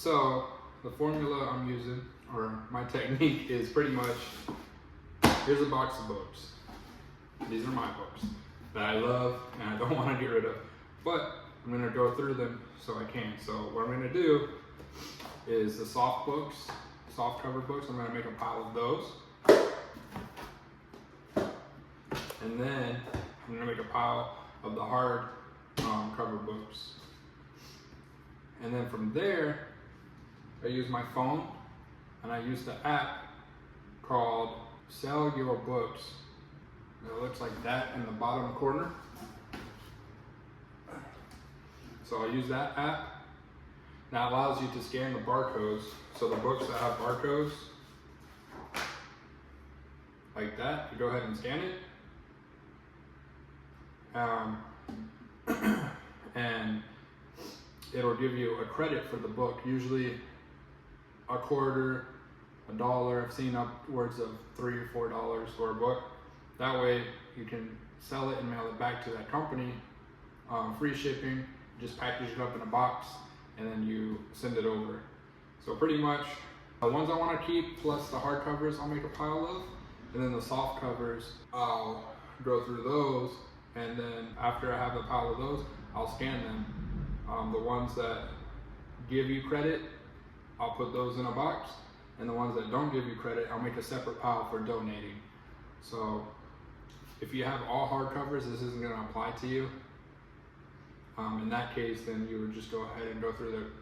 So the formula I'm using, or my technique, is pretty much, here's a box of books. These are my books that I love and I don't want to get rid of, but I'm going to go through them so I can. So what I'm going to do is the soft books, soft cover books, I'm going to make a pile of those. And then I'm going to make a pile of the hard cover books. And then from there, I use my phone and I use the app called Sell Your Books. It looks like that in the bottom corner. So I use that app. That allows you to scan the barcodes. So the books that have barcodes, like that, you go ahead and scan it. And it'll give you a credit for the book, usually a quarter, $1. I've seen upwards of $3 or $4 for a book. That way you can sell it and mail it back to that company, free shipping, just package it up in a box and then you send it over. So pretty much the ones I want to keep plus the hard covers I'll make a pile of, and then the soft covers I'll go through those, and then after I have a pile of those I'll scan them. The ones that give you credit, I'll put those in a box, and the ones that don't give you credit, I'll make a separate pile for donating. So if you have all hardcovers, this isn't going to apply to you. In that case, then you would just go ahead and go through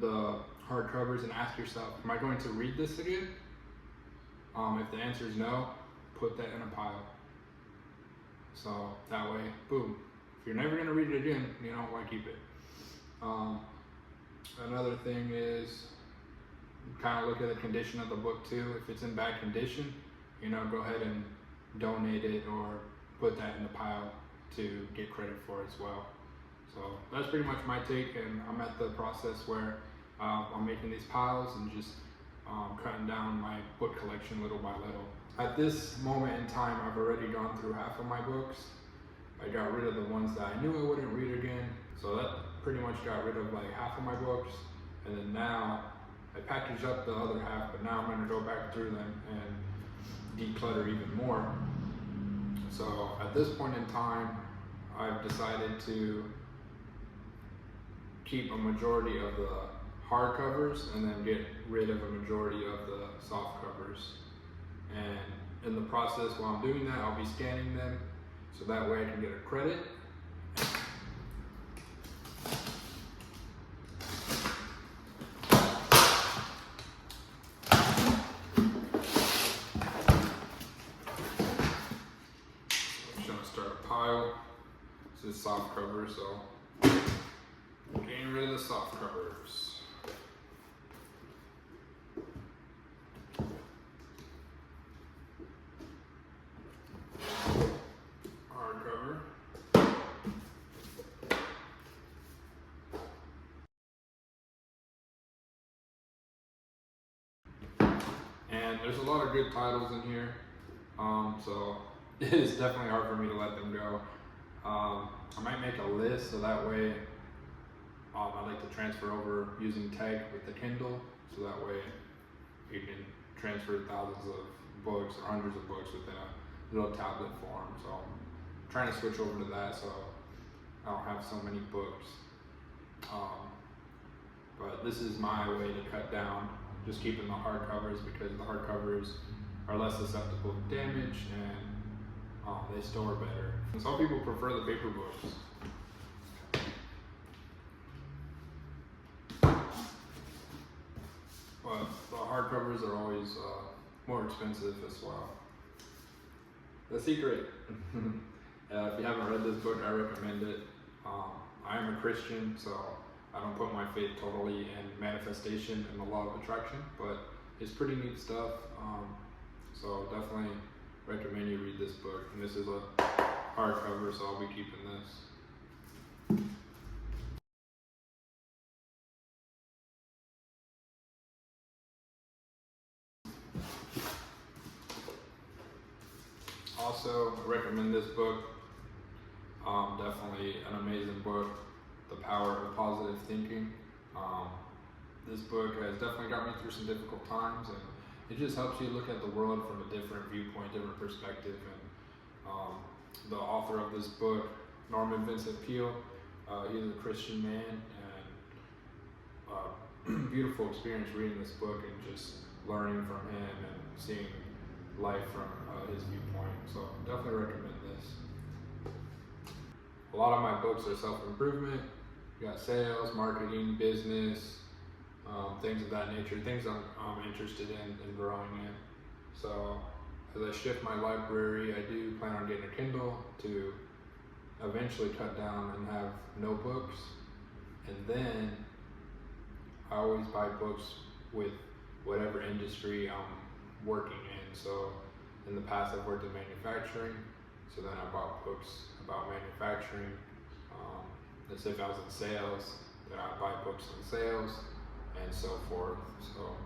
the hardcovers and ask yourself, am I going to read this again? If the answer is no, put that in a pile. So that way, boom. If you're never going to read it again, you don't want to keep it. Another thing is kind of look at the condition of the book too. If it's in bad condition, go ahead and donate it or put that in the pile to get credit for it as well. So that's pretty much my take, and I'm at the process where I'm making these piles and just cutting down my book collection little by little. At this moment in time, I've already gone through half of my books. I got rid of the ones that I knew I wouldn't read again. So that pretty much got rid of like half of my books. And then now I packaged up the other half, but now I'm going to go back through them and declutter even more. So at this point in time, I've decided to keep a majority of the hard covers and then get rid of a majority of the soft covers. And in the process, while I'm doing that, I'll be scanning them so that way I can get a credit. I'm just gonna start a pile. This is soft cover, so getting rid of the soft covers. Hardcover. And there's a lot of good titles in here, so it is definitely hard for me to let them go. I might make a list so that way I like to transfer over using tag with the Kindle, so that way you can transfer thousands of books or hundreds of books within a little tablet form. So I'm trying to switch over to that so I don't have so many books. But this is my way to cut down just keeping the hard covers, because the hard covers are less susceptible to damage and they store better. And some people prefer the paper books. But the hardcovers are always more expensive as well. The Secret. If you haven't read this book, I recommend it. I am a Christian, so I don't put my faith totally in manifestation and the law of attraction, but it's pretty neat stuff. So definitely recommend you read this book. And this is a hardcover, so I'll be keeping this. Also, I recommend this book. Definitely an amazing book, The Power of Positive Thinking. This This book has definitely got me through some difficult times, and it just helps you look at the world from a different viewpoint, different perspective. And the author of this book, Norman Vincent Peale, he's a Christian man, and beautiful experience reading this book and just learning from him and seeing life from his viewpoint. So definitely recommend this. A lot of my books are self-improvement. You got sales, marketing, business, things of that nature, things I'm interested in growing in. So as I shift my library, I do plan on getting a Kindle to eventually cut down and have notebooks. And then I always buy books with whatever industry I'm working in. So in the past I've worked in manufacturing, so then I bought books about manufacturing. Let's say if I was in sales, then I'd buy books on sales and so forth. So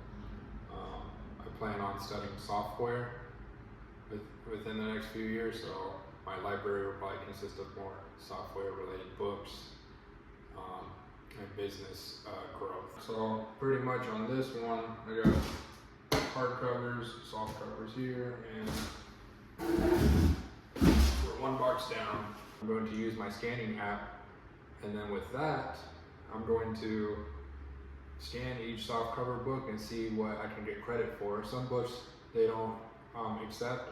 I plan on studying software within the next few years, so my library will probably consist of more software related books and business growth. So pretty much on this one, I got hardcovers, soft covers here, and we're one box down. I'm going to use my scanning app, and then with that, I'm going to scan each soft cover book and see what I can get credit for. Some books they don't accept,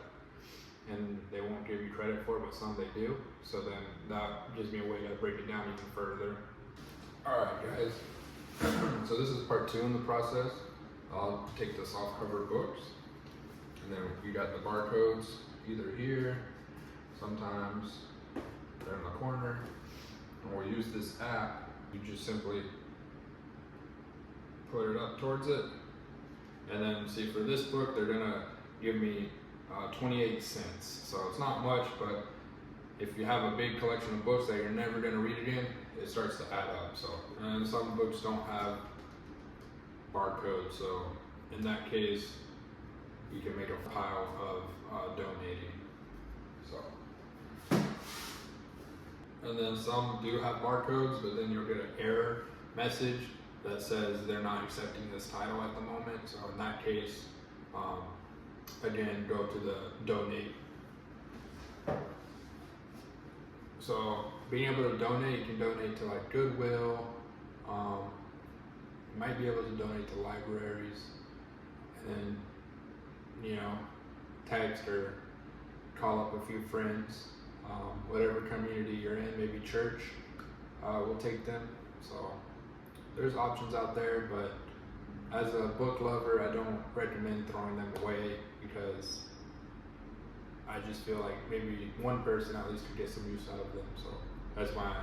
and they won't give you credit for, but some they do. So then that gives me a way to break it down even further. All right, guys. So this is part 2 in the process. I'll take the soft cover books, and then you got the barcodes either here, sometimes they're in the corner, and we'll use this app. You just simply put it up towards it, and then see for this book, they're gonna give me 28 cents. So it's not much, but if you have a big collection of books that you're never gonna read again, it starts to add up. So, and some books don't have barcode, so in that case you can make a pile of donating. So, and then some do have barcodes, but then you'll get an error message that says they're not accepting this title at the moment. So in that case, again, go to the donate. So being able to donate, you can donate to like Goodwill. You might be able to donate to libraries, and then, you know, text or call up a few friends, whatever community you're in, maybe church, will take them. So there's options out there, but as a book lover, I don't recommend throwing them away, because I just feel like maybe one person at least could get some use out of them. So that's my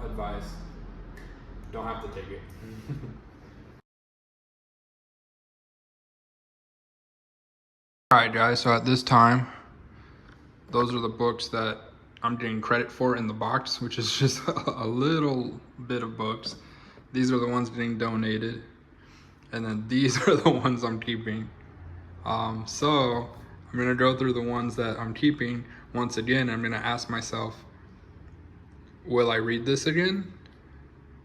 advice. Don't have to take it. Alright guys, so at this time, those are the books that I'm getting credit for in the box, which is just a little bit of books. These are the ones getting donated, and then these are the ones I'm keeping. So I'm gonna go through the ones that I'm keeping. Once again, I'm gonna ask myself, will I read this again?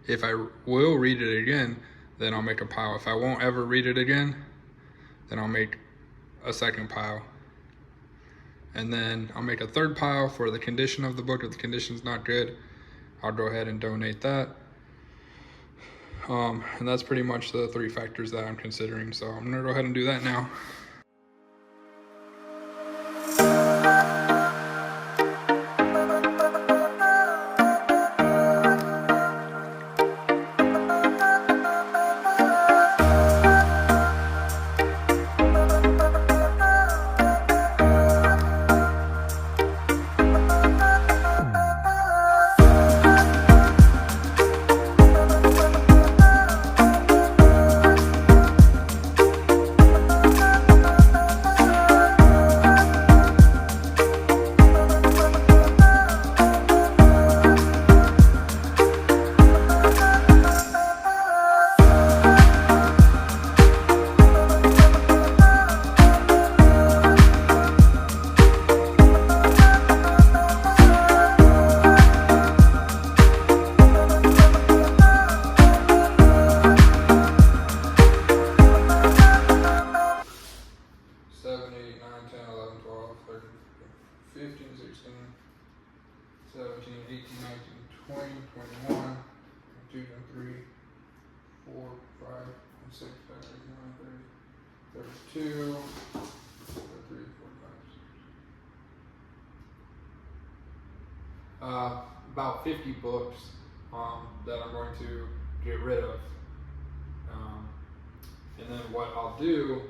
If I will read it again, then I'll make a pile. If I won't ever read it again, then I'll make a second pile. And then I'll make a third pile for the condition of the book. If the condition's not good, I'll go ahead and donate that. And that's pretty much the 3 factors that I'm considering. So I'm gonna go ahead and do that now. 4, 5, 6, 7, 8, 9, 30, 32, 33, 45. About 50 books that I'm going to get rid of. And then what I'll do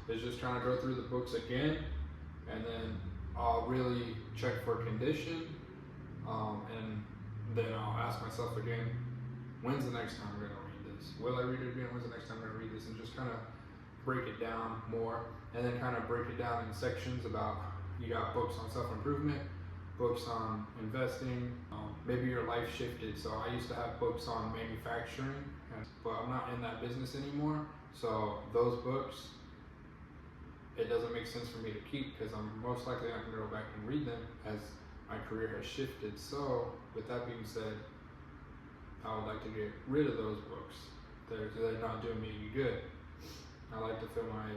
is just kind of go through the books again, and then I'll really check for condition, and then I'll ask myself again, when's the next time I'm going to read this? Will I read it again? When's the next time I'm going to read this? And just kind of break it down more, and then kind of break it down in sections about, you got books on self-improvement, books on investing, maybe your life shifted. So I used to have books on manufacturing, but I'm not in that business anymore. So those books, it doesn't make sense for me to keep, because I'm most likely not going to go back and read them as my career has shifted. So with that being said, I would like to get rid of those books. They're not doing me any good. I like to fill my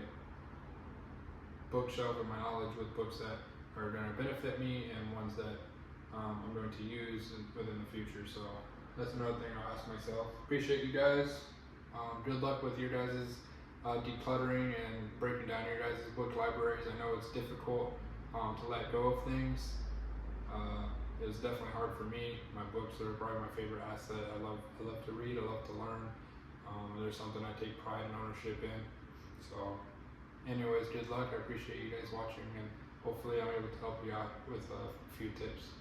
bookshelf and my knowledge with books that are going to benefit me, and ones that I'm going to use within the future. So that's another thing I'll ask myself. Appreciate you guys. Good luck with your guys' decluttering and breaking down your guys' book libraries. I know it's difficult to let go of things. It was definitely hard for me. My books are probably my favorite asset. I love to read. I love to learn. There's something I take pride and ownership in. So anyways, good luck. I appreciate you guys watching, and hopefully I'm able to help you out with a few tips.